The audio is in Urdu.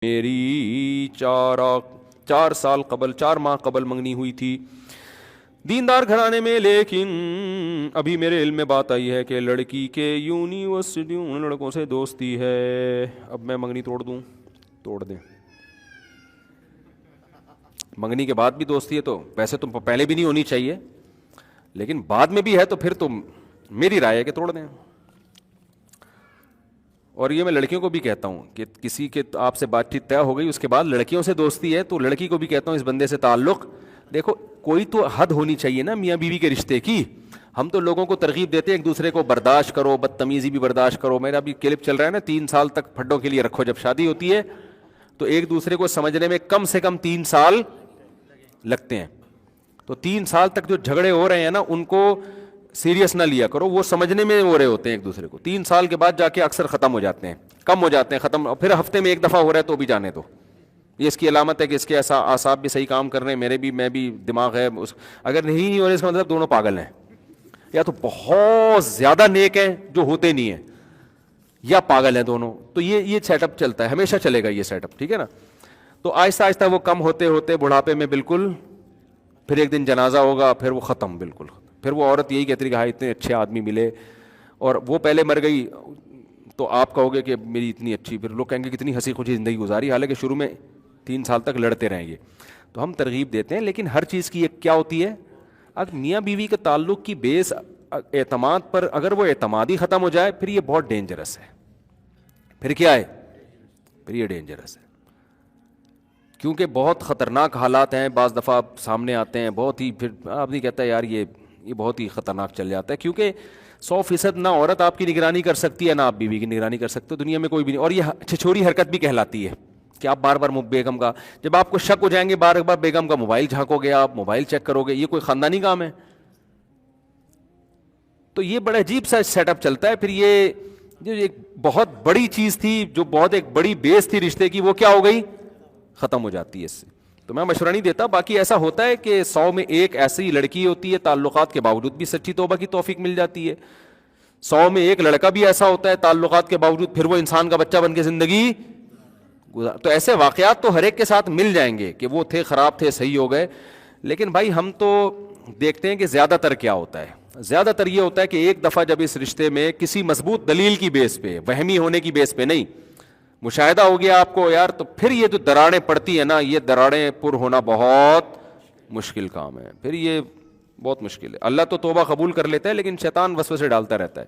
میری 4 قبل 4 ماہ قبل منگنی ہوئی تھی دیندار گھرانے میں، لیکن ابھی میرے علم میں بات آئی ہے کہ لڑکی کے یونیورسٹی ان لڑکوں سے دوستی ہے۔ اب میں منگنی توڑ دوں؟ توڑ دیں۔ منگنی کے بعد بھی دوستی ہے تو ویسے تو پہلے بھی نہیں ہونی چاہیے، لیکن بعد میں بھی ہے تو پھر تو میری رائے ہے کہ توڑ دیں۔ اور یہ میں لڑکیوں کو بھی کہتا ہوں کہ کسی کے آپ سے بات چیت طے ہو گئی، اس کے بعد لڑکیوں سے دوستی ہے تو لڑکی کو بھی کہتا ہوں اس بندے سے تعلق، دیکھو کوئی تو حد ہونی چاہیے نا میاں بیوی کے رشتے کی۔ ہم تو لوگوں کو ترغیب دیتے ہیں ایک دوسرے کو برداشت کرو، بدتمیزی بھی برداشت کرو۔ میرا بھی کلپ چل رہا ہے نا، 3 سال تک پھڈوں کے لیے رکھو۔ جب شادی ہوتی ہے تو ایک دوسرے کو سمجھنے میں کم سے کم 3 سال لگتے ہیں، تو 3 سال تک جو جھگڑے ہو رہے ہیں نا ان کو سیریس نہ لیا کرو، وہ سمجھنے میں ہو رہے ہوتے ہیں ایک دوسرے کو۔ 3 سال کے بعد جا کے اکثر ختم ہو جاتے ہیں، کم ہو جاتے ہیں، ختم، پھر ہفتے میں 1 دفعہ ہو رہا ہے تو بھی جانے دو۔ یہ اس کی علامت ہے کہ اس کے اعصاب بھی صحیح کام کر رہے ہیں، میرے بھی، میں بھی دماغ ہے، اگر نہیں ہو رہے اس کا مطلب دونوں پاگل ہیں، یا تو بہت زیادہ نیک ہیں جو ہوتے نہیں ہیں، یا پاگل ہیں دونوں۔ تو یہ سیٹ اپ چلتا ہے، ہمیشہ چلے گا یہ سیٹ اپ، ٹھیک ہے نا۔ تو آہستہ آہستہ وہ کم ہوتے ہوتے بڑھاپے میں بالکل، پھر ایک دن جنازہ ہوگا، پھر وہ ختم بالکل۔ پھر وہ عورت یہی کہتی ہے کہ ہاں اتنے اچھے آدمی ملے، اور وہ پہلے مر گئی تو آپ کہو گے کہ میری اتنی اچھی، پھر لوگ کہیں گے کتنی ہنسی خوشی زندگی گزاری، حالانکہ شروع میں 3 سال تک لڑتے رہیں گے۔ تو ہم ترغیب دیتے ہیں، لیکن ہر چیز کی ایک کیا ہوتی ہے، اگر میاں بیوی کے تعلق کی بیس اعتماد پر، اگر وہ اعتماد ہی ختم ہو جائے پھر یہ بہت ڈینجرس ہے۔ پھر کیا ہے؟ پھر یہ ڈینجرس ہے، کیونکہ بہت خطرناک حالات ہیں بعض دفعہ سامنے آتے ہیں، بہت ہی، پھر آدمی کہتا ہے یار یہ بہت ہی خطرناک چل جاتا ہے، کیونکہ 100% نہ عورت آپ کی نگرانی کر سکتی ہے، نہ آپ بیوی کی نگرانی کر سکتے، دنیا میں کوئی بھی نہیں۔ اور یہ چھچوری حرکت بھی کہلاتی ہے کہ آپ بار بار بیگم کا، جب آپ کو شک ہو جائیں گے بار بار بیگم کا موبائل جھانکو گے، آپ موبائل چیک کرو گے، یہ کوئی خاندانی کام ہے؟ تو یہ بڑا عجیب سا سیٹ اپ چلتا ہے۔ پھر یہ جو ایک بہت بڑی چیز تھی، جو بہت ایک بڑی بیس تھی رشتے کی، وہ کیا ہو گئی؟ ختم ہو جاتی ہے اس سے۔ تو میں مشورہ نہیں دیتا، باقی ایسا ہوتا ہے کہ 100 میں ایک ایسی لڑکی ہوتی ہے تعلقات کے باوجود بھی سچی توبہ کی توفیق مل جاتی ہے، 100 میں ایک لڑکا بھی ایسا ہوتا ہے تعلقات کے باوجود پھر وہ انسان کا بچہ بن کے زندگی گزار۔ تو ایسے واقعات تو ہر ایک کے ساتھ مل جائیں گے کہ وہ تھے، خراب تھے، صحیح ہو گئے، لیکن بھائی ہم تو دیکھتے ہیں کہ زیادہ تر کیا ہوتا ہے، زیادہ تر یہ ہوتا ہے کہ ایک دفعہ جب اس رشتے میں کسی مضبوط دلیل کی بیس پہ، وہمی ہونے کی بیس پہ نہیں، مشاہدہ ہو گیا آپ کو یار، تو پھر یہ جو دراڑیں پڑتی ہیں نا، یہ دراڑیں پر ہونا بہت مشکل کام ہے، پھر یہ بہت مشکل ہے۔ اللہ تو توبہ قبول کر لیتا ہے، لیکن شیطان وسوسے ڈالتا رہتا ہے۔